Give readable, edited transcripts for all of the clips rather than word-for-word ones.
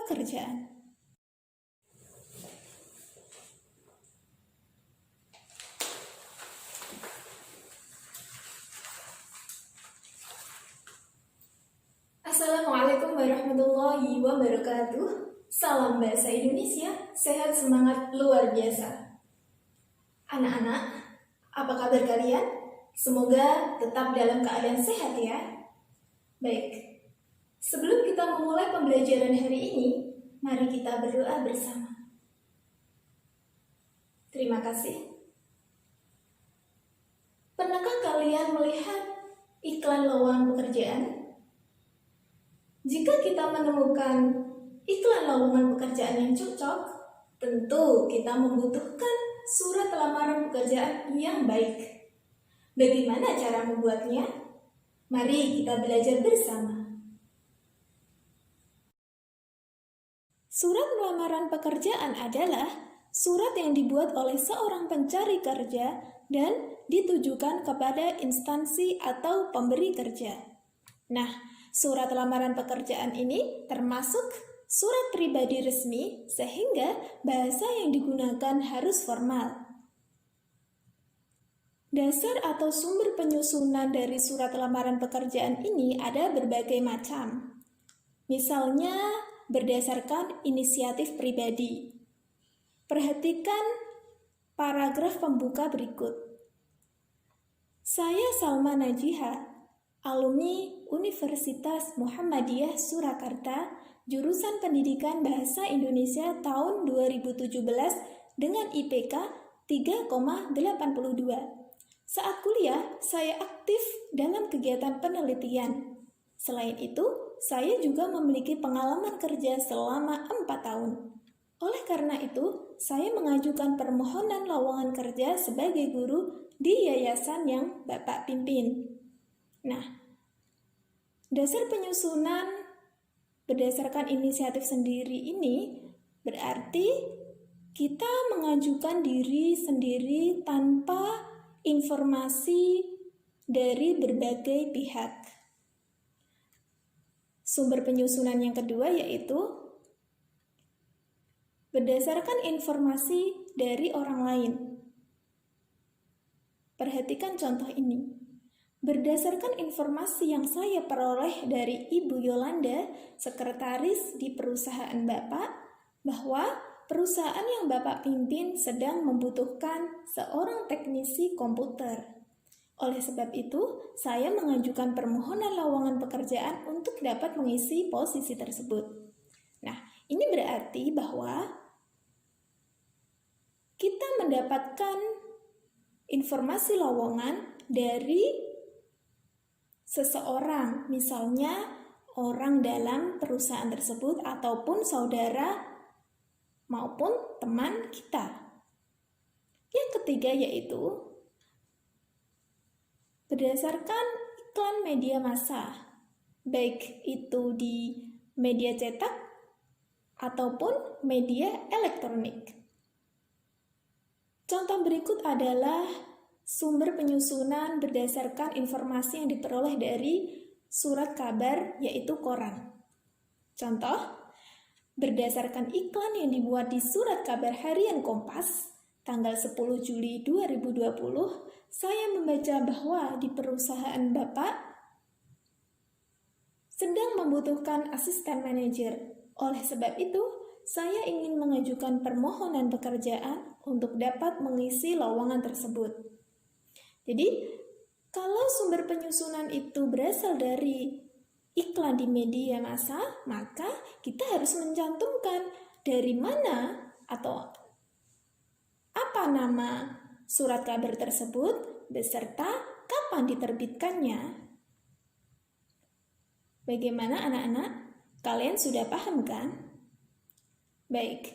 pekerjaan. Assalamualaikum warahmatullahi wabarakatuh. Salam bahasa Indonesia, sehat semangat luar biasa. Anak-anak, apa kabar kalian? Semoga tetap dalam keadaan sehat ya. Baik, sebelum kita memulai pembelajaran hari ini, mari kita berdoa bersama. Terima kasih. Pernahkah kalian melihat iklan lowongan pekerjaan? Jika kita menemukan iklan lowongan pekerjaan yang cocok, tentu kita membutuhkan surat lamaran pekerjaan yang baik. Bagaimana cara membuatnya? Mari kita belajar bersama. Surat lamaran pekerjaan adalah surat yang dibuat oleh seorang pencari kerja dan ditujukan kepada instansi atau pemberi kerja. Nah, surat lamaran pekerjaan ini termasuk surat pribadi resmi sehingga bahasa yang digunakan harus formal. Dasar atau sumber penyusunan dari surat lamaran pekerjaan ini ada berbagai macam. Misalnya berdasarkan inisiatif pribadi. Perhatikan paragraf pembuka berikut. Saya Salma Najiha, alumni Universitas Muhammadiyah Surakarta, jurusan Pendidikan Bahasa Indonesia tahun 2017 dengan IPK 3,82. Saat kuliah, saya aktif dalam kegiatan penelitian. Selain itu, saya juga memiliki pengalaman kerja selama 4 tahun. Oleh karena itu, saya mengajukan permohonan lowongan kerja sebagai guru di yayasan yang Bapak pimpin. Nah, dasar penyusunan berdasarkan inisiatif sendiri ini berarti kita mengajukan diri sendiri tanpa informasi dari berbagai pihak. Sumber penyusunan yang kedua yaitu berdasarkan informasi dari orang lain. Perhatikan contoh ini. Berdasarkan informasi yang saya peroleh dari Ibu Yolanda, sekretaris di perusahaan Bapak, bahwa perusahaan yang Bapak pimpin sedang membutuhkan seorang teknisi komputer. Oleh sebab itu, saya mengajukan permohonan lowongan pekerjaan untuk dapat mengisi posisi tersebut. Nah, ini berarti bahwa kita mendapatkan informasi lowongan dari seseorang, misalnya orang dalam perusahaan tersebut ataupun saudara maupun teman kita. Yang ketiga yaitu berdasarkan iklan media massa, baik itu di media cetak ataupun media elektronik. Contoh berikut adalah sumber penyusunan berdasarkan informasi yang diperoleh dari surat kabar yaitu koran. Contoh, berdasarkan iklan yang dibuat di surat kabar harian Kompas tanggal 10 Juli 2020, saya membaca bahwa di perusahaan Bapak sedang membutuhkan asisten manajer. Oleh sebab itu, saya ingin mengajukan permohonan pekerjaan untuk dapat mengisi lowongan tersebut. Jadi, kalau sumber penyusunan itu berasal dari iklan di media massa, maka kita harus mencantumkan dari mana atau apa nama surat kabar tersebut beserta kapan diterbitkannya. Bagaimana anak-anak? Kalian sudah paham kan? Baik,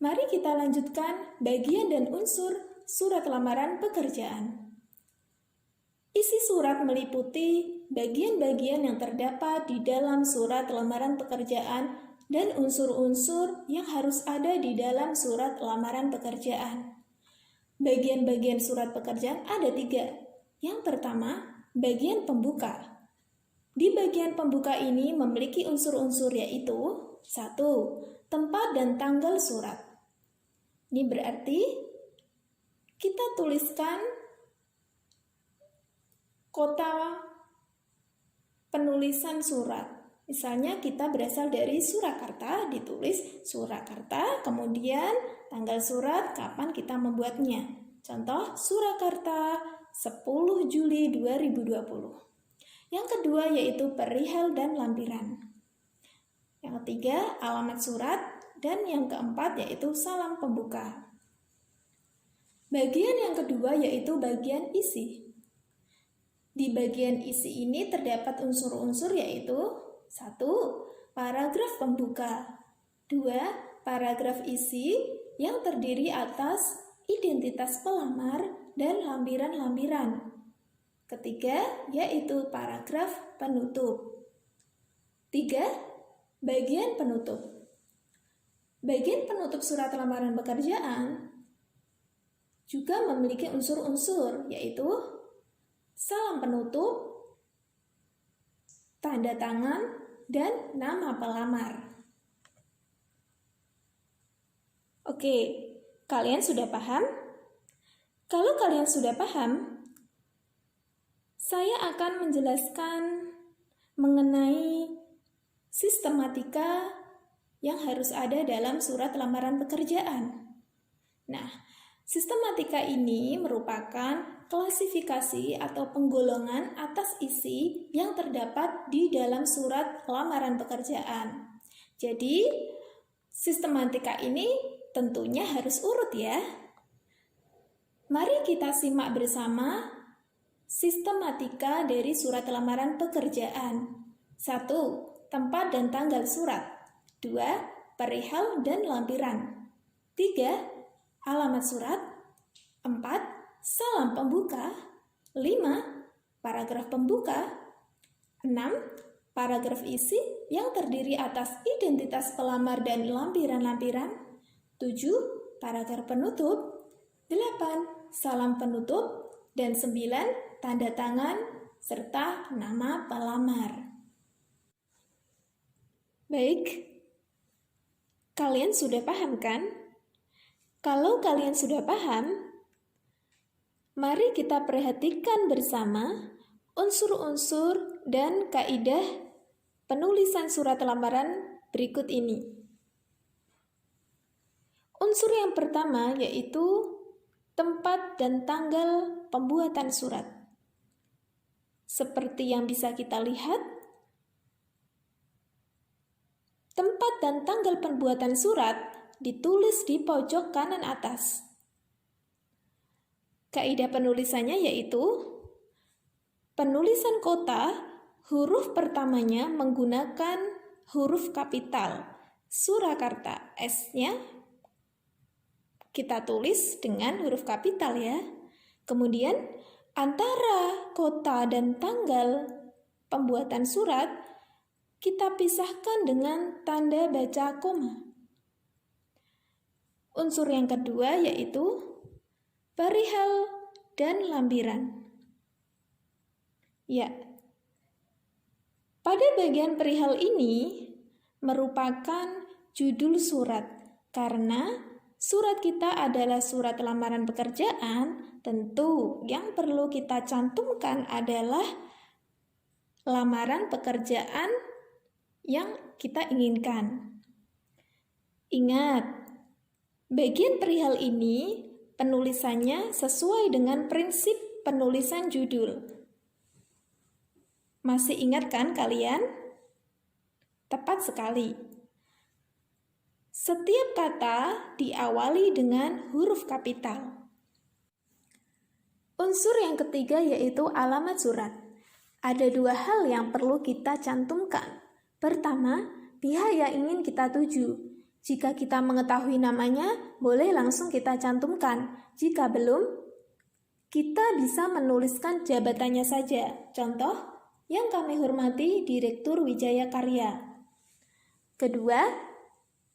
mari kita lanjutkan bagian dan unsur surat lamaran pekerjaan. Isi surat meliputi bagian-bagian yang terdapat di dalam surat lamaran pekerjaan dan unsur-unsur yang harus ada di dalam surat lamaran pekerjaan. Bagian-bagian surat pekerjaan ada 3. Yang pertama, bagian pembuka. Di bagian pembuka ini memiliki unsur-unsur yaitu 1. Tempat dan tanggal surat. Ini berarti kita tuliskan kota penulisan surat. Misalnya kita berasal dari Surakarta, ditulis Surakarta, kemudian tanggal surat kapan kita membuatnya. Contoh Surakarta 10 Juli 2020. Yang kedua yaitu perihal dan lampiran. Yang ketiga alamat surat, dan yang keempat yaitu salam pembuka. Bagian yang kedua yaitu bagian isi. Di bagian isi ini terdapat unsur-unsur yaitu 1. Paragraf pembuka. 2. Paragraf isi yang terdiri atas identitas pelamar dan lampiran-lampiran. Ketiga, yaitu paragraf penutup. 3. Bagian penutup. Bagian penutup surat lamaran pekerjaan juga memiliki unsur-unsur, yaitu salam penutup, tanda tangan, dan nama pelamar. Oke, kalian sudah paham? Kalau kalian sudah paham, saya akan menjelaskan mengenai sistematika yang harus ada dalam surat lamaran pekerjaan. Nah, sistematika ini merupakan klasifikasi atau penggolongan atas isi yang terdapat di dalam surat lamaran pekerjaan. Jadi, sistematika ini tentunya harus urut ya. Mari kita simak bersama sistematika dari surat lamaran pekerjaan. 1. Tempat dan tanggal surat. 2. Perihal dan lampiran. 3. Alamat surat. 4. Salam pembuka. 5. Paragraf pembuka. 6. Paragraf isi yang terdiri atas identitas pelamar dan lampiran-lampiran. 7. Paragraf penutup. 8. Salam penutup. Dan 9. Tanda tangan serta nama pelamar. Baik, kalian sudah paham kan? Kalau kalian sudah paham, mari kita perhatikan bersama unsur-unsur dan kaidah penulisan surat lamaran berikut ini. Unsur yang pertama yaitu tempat dan tanggal pembuatan surat. Seperti yang bisa kita lihat, tempat dan tanggal pembuatan surat ditulis di pojok kanan atas. Kaidah penulisannya yaitu penulisan kota, huruf pertamanya menggunakan huruf kapital. Surakarta, S-nya kita tulis dengan huruf kapital ya. Kemudian antara kota dan tanggal pembuatan surat kita pisahkan dengan tanda baca koma. Unsur yang kedua yaitu perihal dan lampiran. Ya, pada bagian perihal ini merupakan judul surat. Karena surat kita adalah surat lamaran pekerjaan, tentu yang perlu kita cantumkan adalah lamaran pekerjaan yang kita inginkan. Ingat, bagian perihal ini penulisannya sesuai dengan prinsip penulisan judul. Masih ingat kan kalian? Tepat sekali. Setiap kata diawali dengan huruf kapital. Unsur yang ketiga yaitu alamat surat. Ada dua hal yang perlu kita cantumkan. Pertama, pihak yang ingin kita tuju. Jika kita mengetahui namanya, boleh langsung kita cantumkan. Jika belum, kita bisa menuliskan jabatannya saja. Contoh, yang kami hormati Direktur Wijaya Karya. Kedua,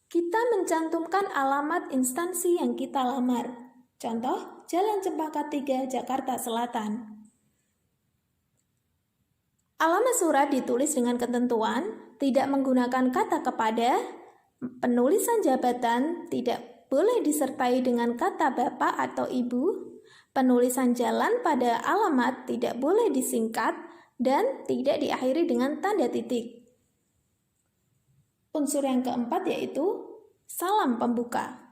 kita mencantumkan alamat instansi yang kita lamar. Contoh, Jalan Cempaka 3, Jakarta Selatan. Alamat surat ditulis dengan ketentuan tidak menggunakan kata kepada, Penulisan jabatan tidak boleh disertai dengan kata bapak atau ibu. Penulisan jalan pada alamat tidak boleh disingkat dan tidak diakhiri dengan tanda titik. Unsur yang keempat yaitu salam pembuka.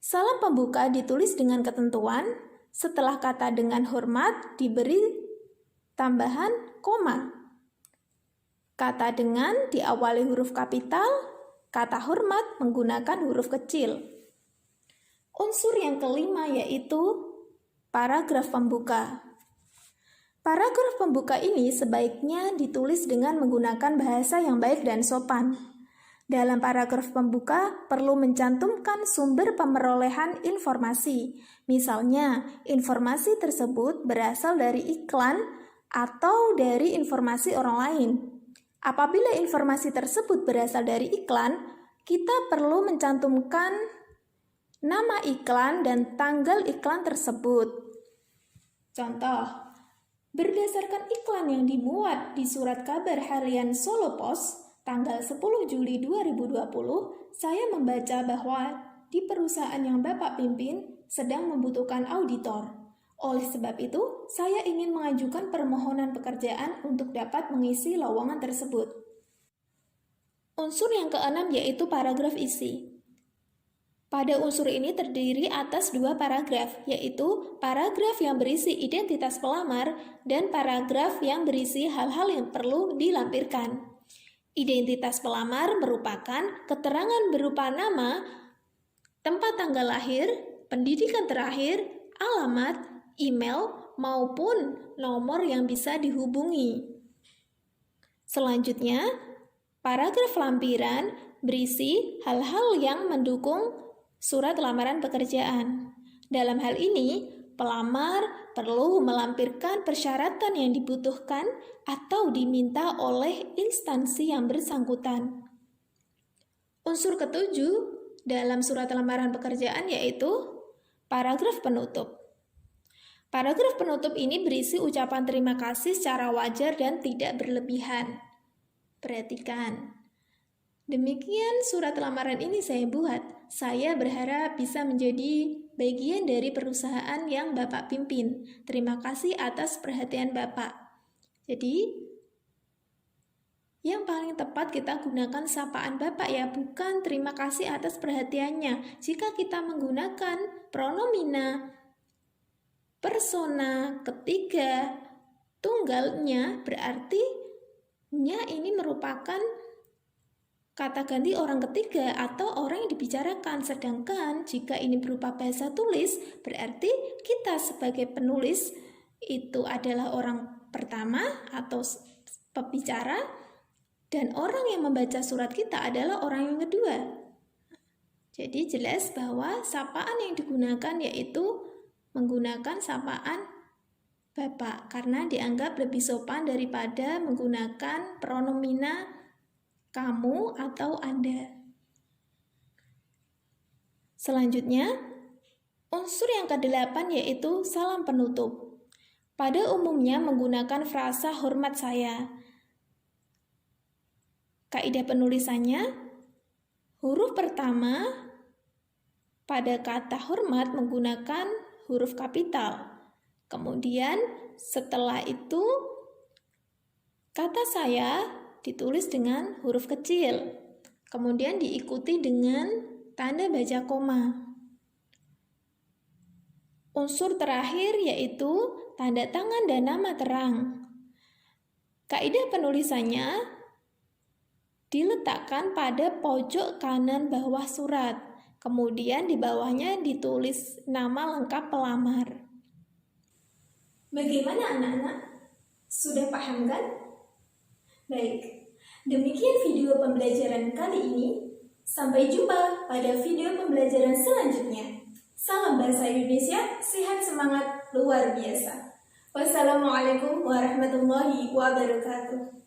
Salam pembuka ditulis dengan ketentuan setelah kata dengan hormat diberi tambahan koma. Kata dengan diawali huruf kapital, kata hormat menggunakan huruf kecil. Unsur yang kelima yaitu paragraf pembuka. Paragraf pembuka ini sebaiknya ditulis dengan menggunakan bahasa yang baik dan sopan. Dalam paragraf pembuka perlu mencantumkan sumber pemerolehan informasi. Misalnya, informasi tersebut berasal dari iklan atau dari informasi orang lain. Apabila informasi tersebut berasal dari iklan, kita perlu mencantumkan nama iklan dan tanggal iklan tersebut. Contoh, berdasarkan iklan yang dimuat di surat kabar harian Solo Post tanggal 10 Juli 2020, saya membaca bahwa di perusahaan yang Bapak pimpin sedang membutuhkan auditor. Oleh sebab itu, saya ingin mengajukan permohonan pekerjaan untuk dapat mengisi lowongan tersebut. Unsur yang keenam yaitu paragraf isi. Pada unsur ini terdiri atas dua paragraf, yaitu paragraf yang berisi identitas pelamar dan paragraf yang berisi hal-hal yang perlu dilampirkan. Identitas pelamar merupakan keterangan berupa nama, tempat tanggal lahir, pendidikan terakhir, alamat, email, maupun nomor yang bisa dihubungi. Selanjutnya, paragraf lampiran berisi hal-hal yang mendukung surat lamaran pekerjaan. Dalam hal ini, pelamar perlu melampirkan persyaratan yang dibutuhkan atau diminta oleh instansi yang bersangkutan. Unsur ketujuh dalam surat lamaran pekerjaan yaitu paragraf penutup. Paragraf penutup ini berisi ucapan terima kasih secara wajar dan tidak berlebihan. Perhatikan. Demikian surat lamaran ini saya buat. Saya berharap bisa menjadi bagian dari perusahaan yang Bapak pimpin. Terima kasih atas perhatian Bapak. Jadi, yang paling tepat kita gunakan sapaan Bapak ya, bukan terima kasih atas perhatiannya. Jika kita menggunakan pronomina persona ketiga tunggalnya, berarti nya ini merupakan kata ganti orang ketiga atau orang yang dibicarakan. Sedangkan jika ini berupa bahasa tulis, berarti kita sebagai penulis itu adalah orang pertama atau pembicara, dan orang yang membaca surat kita adalah orang yang kedua. Jadi jelas bahwa sapaan yang digunakan yaitu menggunakan sapaan Bapak karena dianggap lebih sopan daripada menggunakan pronomina kamu atau Anda. Selanjutnya, unsur yang ke-8 yaitu salam penutup. Pada umumnya menggunakan frasa hormat saya. Kaidah penulisannya, huruf pertama pada kata hormat menggunakan huruf kapital. Kemudian setelah itu kata saya ditulis dengan huruf kecil, kemudian diikuti dengan tanda baca koma. Unsur terakhir yaitu tanda tangan dan nama terang. Kaidah penulisannya diletakkan pada pojok kanan bawah surat, kemudian di bawahnya ditulis nama lengkap pelamar. Bagaimana anak-anak? Sudah paham kan? Baik, demikian video pembelajaran kali ini. Sampai jumpa pada video pembelajaran selanjutnya. Salam bahasa Indonesia, sehat semangat luar biasa. Wassalamualaikum warahmatullahi wabarakatuh.